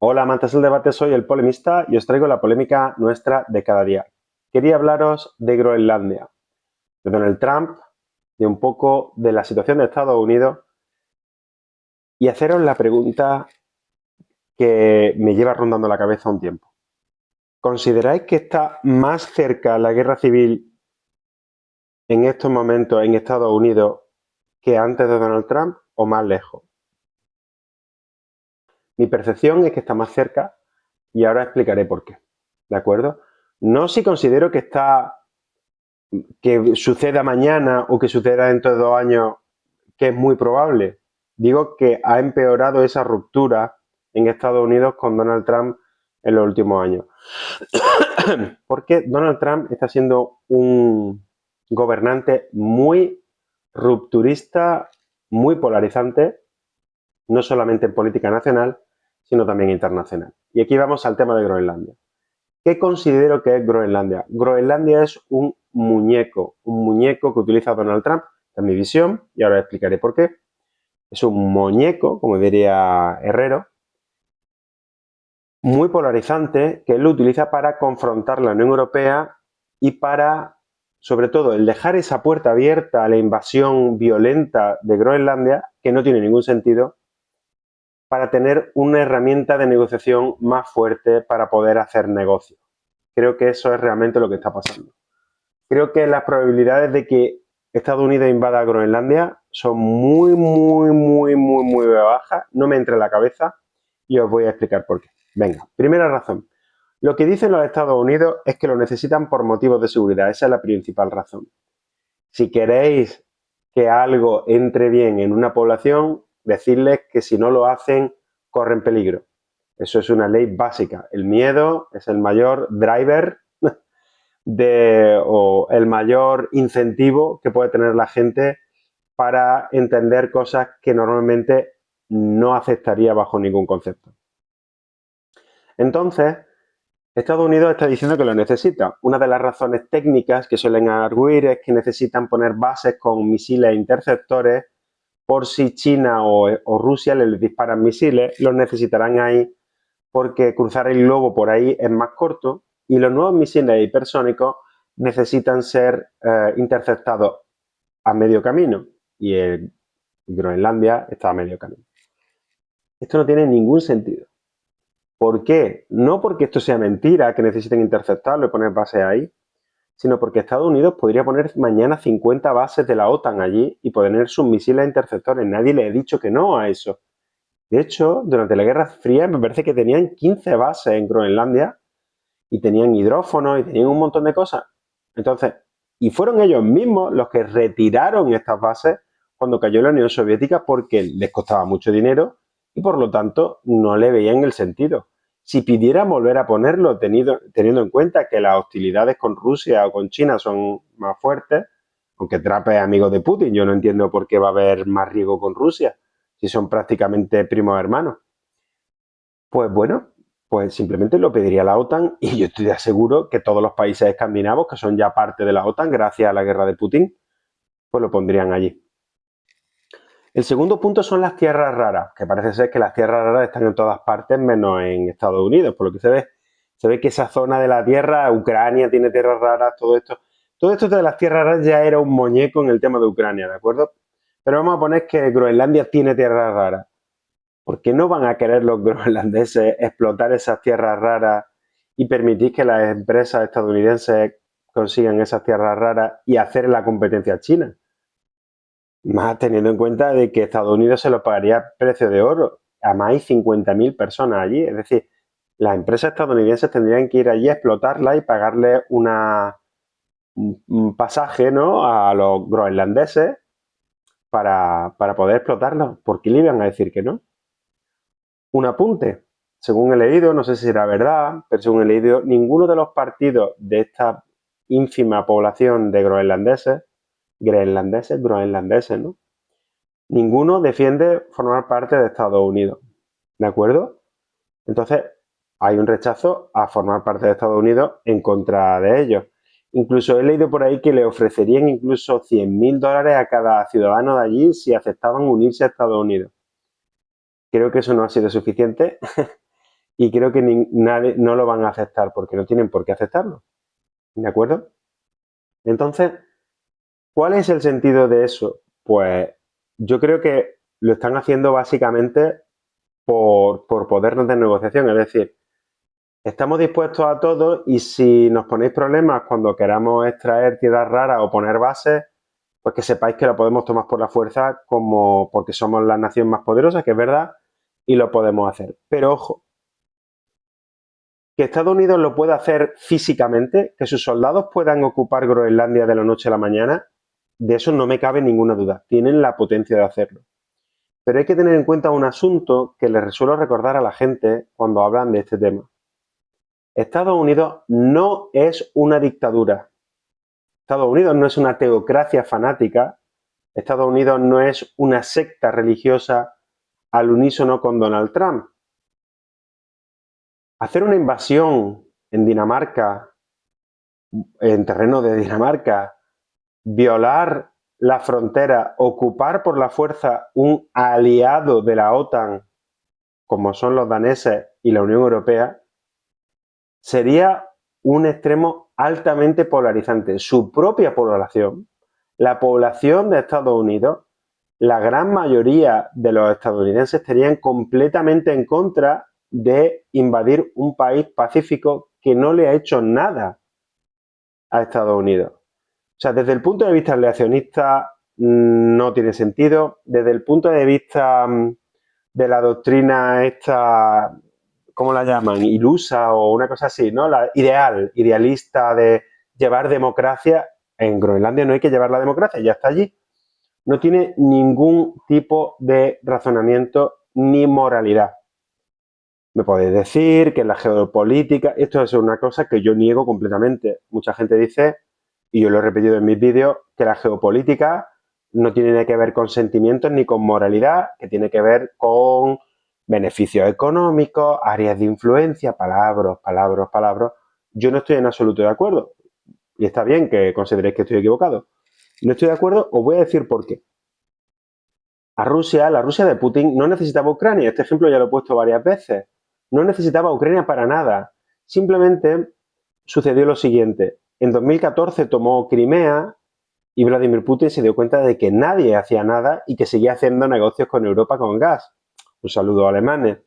Hola, amantes del debate, soy el polemista y os traigo la polémica nuestra de cada día. Quería hablaros de Groenlandia, de Donald Trump, de un poco de la situación de Estados Unidos y haceros la pregunta que me lleva rondando la cabeza un tiempo. ¿Consideráis que está más cerca la guerra civil en estos momentos en Estados Unidos que antes de Donald Trump o más lejos? Mi percepción es que está más cerca y ahora explicaré por qué. ¿De acuerdo? No si considero que suceda mañana o que suceda dentro de 2 años, que es muy probable. Digo que ha empeorado esa ruptura en Estados Unidos con Donald Trump en los últimos años. Porque Donald Trump está siendo un gobernante muy rupturista, muy polarizante, no solamente en política nacional, sino también internacional. Y aquí vamos al tema de Groenlandia. ¿Qué considero que es Groenlandia? Groenlandia es un muñeco que utiliza Donald Trump, esta es mi visión, y ahora explicaré por qué. Es un muñeco, como diría Herrero, muy polarizante, que él lo utiliza para confrontar la Unión Europea y para, sobre todo, el dejar esa puerta abierta a la invasión violenta de Groenlandia, que no tiene ningún sentido, para tener una herramienta de negociación más fuerte para poder hacer negocios. Creo que eso es realmente lo que está pasando. Creo que las probabilidades de que Estados Unidos invada Groenlandia son muy bajas. No me entra en la cabeza y os voy a explicar por qué. Venga, primera razón. Lo que dicen los Estados Unidos es que lo necesitan por motivos de seguridad. Esa es la principal razón. Si queréis que algo entre bien en una población, decirles que si no lo hacen, corren peligro. Eso es una ley básica. El miedo es el mayor driver o el mayor incentivo que puede tener la gente para entender cosas que normalmente no aceptaría bajo ningún concepto. Entonces, Estados Unidos está diciendo que lo necesita. Una de las razones técnicas que suelen arguir es que necesitan poner bases con misiles interceptores por si China o Rusia les disparan misiles, los necesitarán ahí porque cruzar el globo por ahí es más corto y los nuevos misiles hipersónicos necesitan ser interceptados a medio camino y Groenlandia está a medio camino. Esto no tiene ningún sentido. ¿Por qué? No porque esto sea mentira, que necesiten interceptarlo y poner bases ahí, sino porque Estados Unidos podría poner mañana 50 bases de la OTAN allí y poner sus misiles interceptores. Nadie le ha dicho que no a eso. De hecho, durante la Guerra Fría me parece que tenían 15 bases en Groenlandia y tenían hidrófonos y tenían un montón de cosas. Entonces, y fueron ellos mismos los que retiraron estas bases cuando cayó la Unión Soviética porque les costaba mucho dinero y por lo tanto no le veían el sentido. Si pidieran volver a ponerlo, teniendo en cuenta que las hostilidades con Rusia o con China son más fuertes, aunque Trump es amigo de Putin, yo no entiendo por qué va a haber más riesgo con Rusia, si son prácticamente primos hermanos. Pues bueno, pues simplemente lo pediría la OTAN y yo estoy seguro que todos los países escandinavos, que son ya parte de la OTAN gracias a la guerra de Putin, pues lo pondrían allí. El segundo punto son las tierras raras, que parece ser que las tierras raras están en todas partes menos en Estados Unidos, por lo que se ve que esa zona de la tierra, Ucrania tiene tierras raras, todo esto de las tierras raras ya era un muñeco en el tema de Ucrania, ¿de acuerdo? Pero vamos a poner que Groenlandia tiene tierras raras. ¿Por qué no van a querer los groenlandeses explotar esas tierras raras y permitir que las empresas estadounidenses consigan esas tierras raras y hacer la competencia a China? Más teniendo en cuenta de que Estados Unidos se lo pagaría a precio de oro. Además hay 50.000 personas allí. Es decir, las empresas estadounidenses tendrían que ir allí a explotarla y pagarle un pasaje, ¿no?, a los groenlandeses para poder explotarlo. ¿Por qué le iban a decir que no? Un apunte. Según he leído, no sé si será verdad, pero según he leído, ninguno de los partidos de esta ínfima población de groenlandeses, ¿no? Ninguno defiende formar parte de Estados Unidos. ¿De acuerdo? Entonces, hay un rechazo a formar parte de Estados Unidos en contra de ellos. Incluso he leído por ahí que le ofrecerían incluso $100.000 a cada ciudadano de allí si aceptaban unirse a Estados Unidos. Creo que eso no ha sido suficiente y creo que nadie, no lo van a aceptar porque no tienen por qué aceptarlo. ¿De acuerdo? Entonces, ¿cuál es el sentido de eso? Pues yo creo que lo están haciendo básicamente por podernos de negociación. Es decir, estamos dispuestos a todo y si nos ponéis problemas cuando queramos extraer tierras raras o poner bases, pues que sepáis que lo podemos tomar por la fuerza como porque somos la nación más poderosa, que es verdad, y lo podemos hacer. Pero ojo, que Estados Unidos lo pueda hacer físicamente, que sus soldados puedan ocupar Groenlandia de la noche a la mañana, de eso no me cabe ninguna duda. Tienen la potencia de hacerlo. Pero hay que tener en cuenta un asunto que les suelo recordar a la gente cuando hablan de este tema. Estados Unidos no es una dictadura. Estados Unidos no es una teocracia fanática. Estados Unidos no es una secta religiosa al unísono con Donald Trump. Hacer una invasión en Dinamarca, en terreno de Dinamarca, violar la frontera, ocupar por la fuerza un aliado de la OTAN, como son los daneses y la Unión Europea, sería un extremo altamente polarizante. Su propia población, la población de Estados Unidos, la gran mayoría de los estadounidenses estarían completamente en contra de invadir un país pacífico que no le ha hecho nada a Estados Unidos. O sea, desde el punto de vista relacionista no tiene sentido. Desde el punto de vista de la doctrina esta, ¿cómo la llaman? Ilusa o una cosa así, ¿no? La idealista de llevar democracia. En Groenlandia no hay que llevar la democracia, ya está allí. No tiene ningún tipo de razonamiento ni moralidad. Me podéis decir que la geopolítica, esto es una cosa que yo niego completamente. Mucha gente dice, y yo lo he repetido en mis vídeos, que la geopolítica no tiene nada que ver con sentimientos ni con moralidad, que tiene que ver con beneficios económicos, áreas de influencia, palabras. Yo no estoy en absoluto de acuerdo. Y está bien que consideréis que estoy equivocado. No estoy de acuerdo, os voy a decir por qué. A Rusia, la Rusia de Putin no necesitaba Ucrania. Este ejemplo ya lo he puesto varias veces. No necesitaba Ucrania para nada. Simplemente sucedió lo siguiente. En 2014 tomó Crimea y Vladimir Putin se dio cuenta de que nadie hacía nada y que seguía haciendo negocios con Europa con gas. Un saludo a alemanes.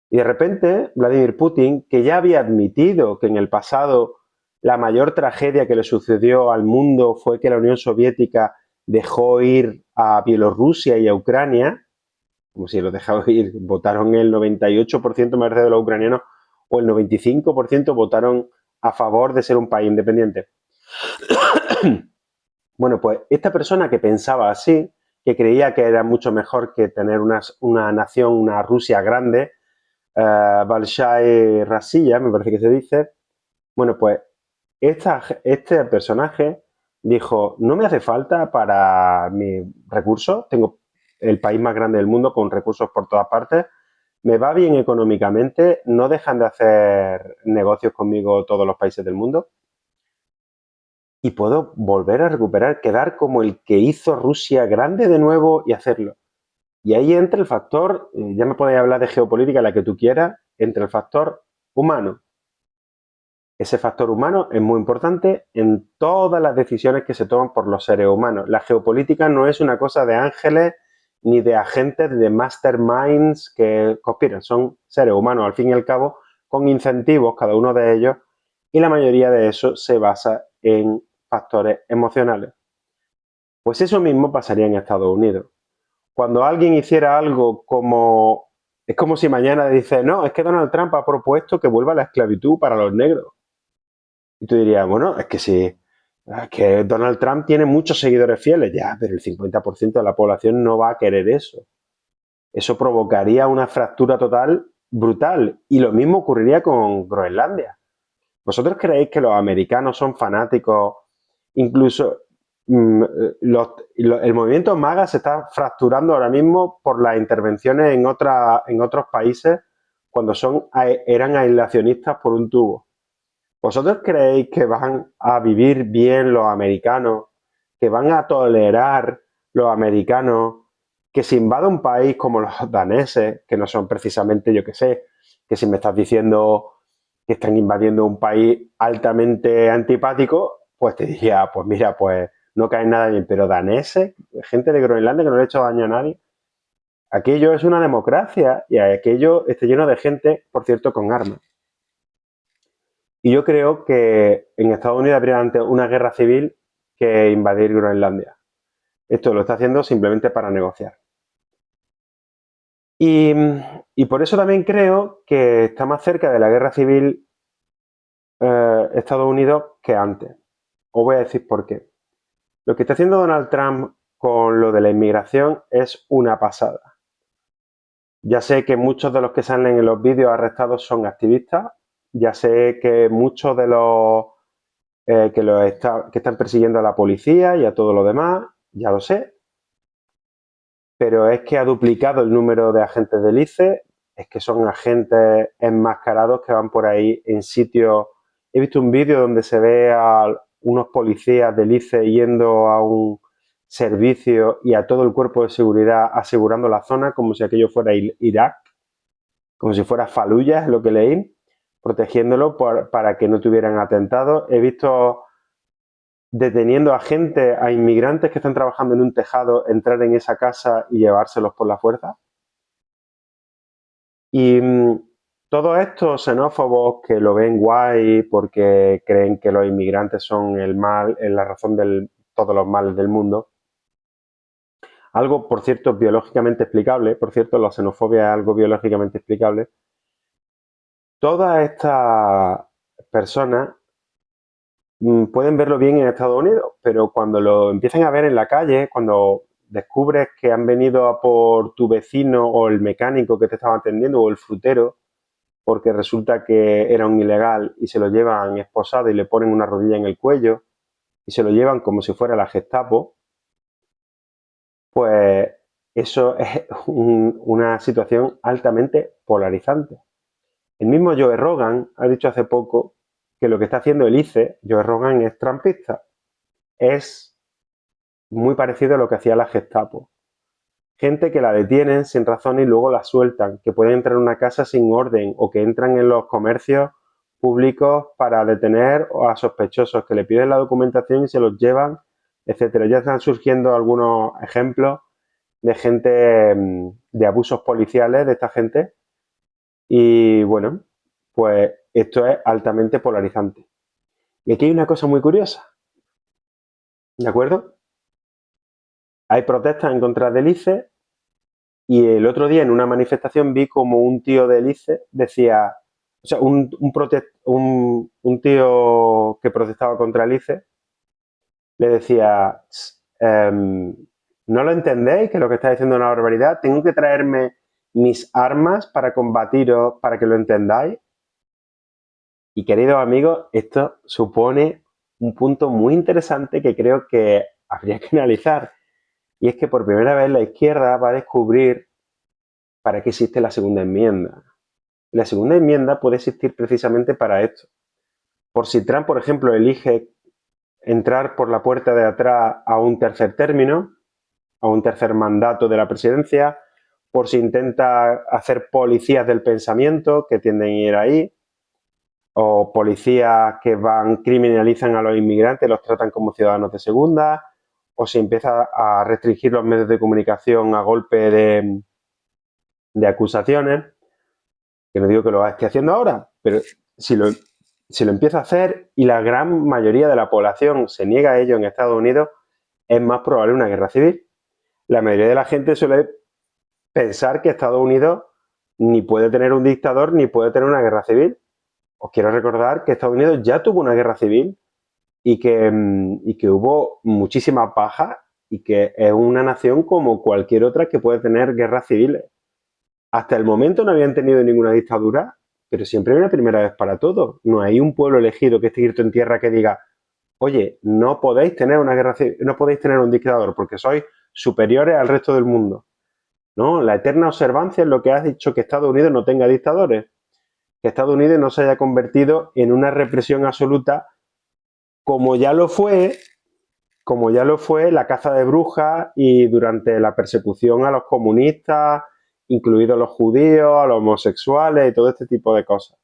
Y de repente, Vladimir Putin, que ya había admitido que en el pasado la mayor tragedia que le sucedió al mundo fue que la Unión Soviética dejó ir a Bielorrusia y a Ucrania, como si lo dejaba ir, votaron el 98% más de los ucranianos o el 95% votaron a favor de ser un país independiente. Bueno, pues esta persona que pensaba así, que creía que era mucho mejor que tener una nación, una Rusia grande, Balshai Rasilla, me parece que se dice, bueno, pues este personaje dijo, no me hace falta para mis recursos, tengo el país más grande del mundo con recursos por todas partes, me va bien económicamente, no dejan de hacer negocios conmigo todos los países del mundo y puedo volver a recuperar, quedar como el que hizo Rusia grande de nuevo y hacerlo. Y ahí entra el factor, ya me podéis hablar de geopolítica, la que tú quieras, entra el factor humano. Ese factor humano es muy importante en todas las decisiones que se toman por los seres humanos. La geopolítica no es una cosa de ángeles ni de agentes, de masterminds que conspiran. Son seres humanos, al fin y al cabo, con incentivos, cada uno de ellos, y la mayoría de eso se basa en factores emocionales. Pues eso mismo pasaría en Estados Unidos. Cuando alguien hiciera algo como... Es como si mañana dice, no, es que Donald Trump ha propuesto que vuelva la esclavitud para los negros. Y tú dirías, bueno, es que sí, es que Donald Trump tiene muchos seguidores fieles, ya, pero el 50% de la población no va a querer eso. Eso provocaría una fractura total brutal. Y lo mismo ocurriría con Groenlandia. ¿Vosotros creéis que los americanos son fanáticos? Incluso el movimiento MAGA se está fracturando ahora mismo por las intervenciones en otros países cuando eran aislacionistas por un tubo. ¿Vosotros creéis que van a vivir bien los americanos, que van a tolerar los americanos que se invada un país como los daneses, que no son precisamente, yo qué sé, Que si me estás diciendo que están invadiendo un país altamente antipático, pues te diría, pues mira, pues no cae nada bien. Pero daneses, gente de Groenlandia que no le ha hecho daño a nadie, aquello es una democracia y aquello está lleno de gente, por cierto, con armas. Y yo creo que en Estados Unidos habría antes una guerra civil que invadir Groenlandia. Esto lo está haciendo simplemente para negociar. Y, y por eso también creo que está más cerca de la guerra civil Estados Unidos que antes. Os voy a decir por qué. Lo que está haciendo Donald Trump con lo de la inmigración es una pasada. Ya sé que muchos de los que salen en los vídeos arrestados son activistas. Ya sé que muchos de los que están persiguiendo a la policía y a todo lo demás, ya lo sé. Pero es que ha duplicado el número de agentes del ICE, es que son agentes enmascarados que van por ahí en sitios. He visto un vídeo donde se ve a unos policías del ICE yendo a un servicio y a todo el cuerpo de seguridad asegurando la zona como si aquello fuera Irak, como si fuera Fallujah, es lo que leí, protegiéndolo para que no tuvieran atentados. He visto deteniendo a gente, a inmigrantes que están trabajando en un tejado, entrar en esa casa y llevárselos por la fuerza. Y todos estos xenófobos que lo ven guay porque creen que los inmigrantes son el mal, la razón de todos los males del mundo. Algo, por cierto, biológicamente explicable. Por cierto, la xenofobia es algo biológicamente explicable. Todas estas personas pueden verlo bien en Estados Unidos, pero cuando lo empiezan a ver en la calle, cuando descubres que han venido a por tu vecino o el mecánico que te estaba atendiendo o el frutero, porque resulta que era un ilegal y se lo llevan esposado y le ponen una rodilla en el cuello y se lo llevan como si fuera la Gestapo, pues eso es una situación altamente polarizante. El mismo Joe Rogan ha dicho hace poco que lo que está haciendo el ICE, Joe Rogan es trumpista, es muy parecido a lo que hacía la Gestapo. Gente que la detienen sin razón y luego la sueltan, que pueden entrar en una casa sin orden o que entran en los comercios públicos para detener a sospechosos, que le piden la documentación y se los llevan, etcétera. Ya están surgiendo algunos ejemplos de gente, de abusos policiales de esta gente y bueno, pues esto es altamente polarizante. Y aquí hay una cosa muy curiosa, ¿de acuerdo? Hay protestas en contra del ICE y el otro día en una manifestación vi como un tío del ICE decía, o sea, un tío que protestaba contra el ICE le decía, ¿no lo entendéis? Que lo que está diciendo es una barbaridad. Tengo que traerme mis armas para combatiros, para que lo entendáis. Y queridos amigos, esto supone un punto muy interesante que creo que habría que analizar. Y es que por primera vez la izquierda va a descubrir para qué existe la segunda enmienda. La segunda enmienda puede existir precisamente para esto. Por si Trump, por ejemplo, elige entrar por la puerta de atrás a un tercer término, a un tercer mandato de la presidencia, por si intenta hacer policías del pensamiento que tienden a ir ahí, o policías que criminalizan a los inmigrantes, los tratan como ciudadanos de segunda, o si empieza a restringir los medios de comunicación a golpe de acusaciones, que no digo que lo esté haciendo ahora, pero si lo empieza a hacer y la gran mayoría de la población se niega a ello en Estados Unidos, es más probable una guerra civil. La mayoría de la gente suele pensar que Estados Unidos ni puede tener un dictador ni puede tener una guerra civil. Os quiero recordar que Estados Unidos ya tuvo una guerra civil y que hubo muchísimas bajas y que es una nación como cualquier otra que puede tener guerras civiles. Hasta el momento no habían tenido ninguna dictadura, pero siempre hay una primera vez para todo. No hay un pueblo elegido que esté escrito en tierra que diga, oye, no podéis tener una guerra civil, no podéis tener un dictador porque sois superiores al resto del mundo. ¿No? La eterna observancia es lo que ha dicho que Estados Unidos no tenga dictadores, que Estados Unidos no se haya convertido en una represión absoluta como ya lo fue la caza de brujas y durante la persecución a los comunistas incluidos los judíos, a los homosexuales y todo este tipo de cosas.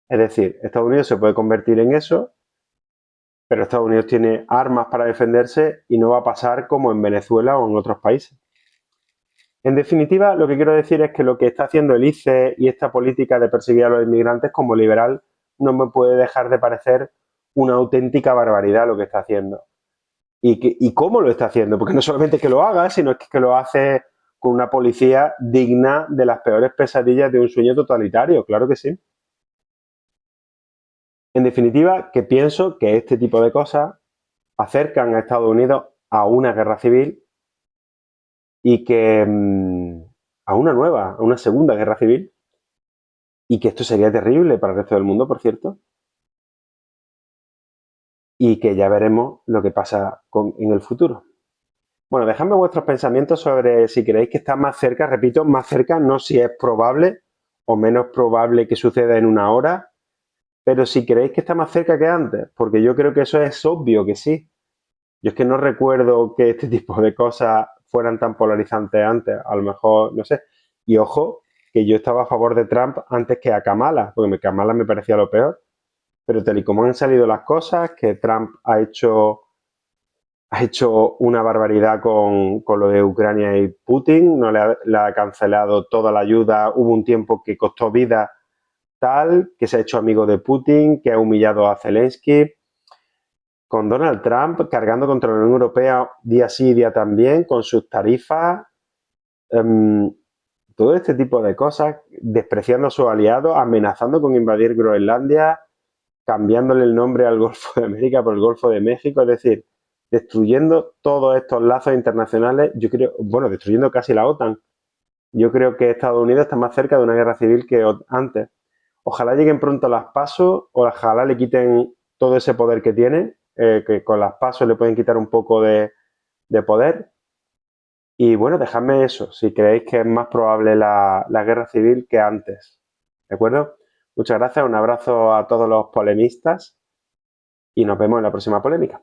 Es decir, Estados Unidos se puede convertir en eso, pero Estados Unidos tiene armas para defenderse y no va a pasar como en Venezuela o en otros países. En definitiva, lo que quiero decir es que lo que está haciendo el ICE y esta política de perseguir a los inmigrantes como liberal no me puede dejar de parecer una auténtica barbaridad lo que está haciendo. Y cómo lo está haciendo, porque no solamente que lo haga, sino que lo hace con una policía digna de las peores pesadillas de un sueño totalitario, claro que sí. En definitiva, que pienso que este tipo de cosas acercan a Estados Unidos a una guerra civil y que a una nueva, a una segunda guerra civil, y que esto sería terrible para el resto del mundo, por cierto, y que ya veremos lo que pasa en el futuro. Bueno, dejadme vuestros pensamientos sobre si creéis que está más cerca, repito, más cerca, no si es probable o menos probable que suceda en una hora, pero si creéis que está más cerca que antes, porque yo creo que eso es obvio que sí. Yo es que no recuerdo que este tipo de cosas fueran tan polarizantes antes, a lo mejor, no sé. Y ojo, que yo estaba a favor de Trump antes que a Kamala, porque Kamala me parecía lo peor, pero tal y como han salido las cosas, que Trump ha hecho una barbaridad con lo de Ucrania y Putin, no le ha cancelado toda la ayuda, hubo un tiempo que costó vida tal, que se ha hecho amigo de Putin, que ha humillado a Zelensky, con Donald Trump cargando contra la Unión Europea día sí y día también, con sus tarifas, todo este tipo de cosas, despreciando a sus aliados, amenazando con invadir Groenlandia, cambiándole el nombre al Golfo de América por el Golfo de México, es decir, destruyendo todos estos lazos internacionales, yo creo, bueno, destruyendo casi la OTAN. Yo creo que Estados Unidos está más cerca de una guerra civil que antes. Ojalá lleguen pronto las PASO, ojalá le quiten todo ese poder que tiene, que con las PASO le pueden quitar un poco de poder. Y bueno, dejadme eso, si creéis que es más probable la guerra civil que antes. ¿De acuerdo? Muchas gracias, un abrazo a todos los polemistas y nos vemos en la próxima polémica.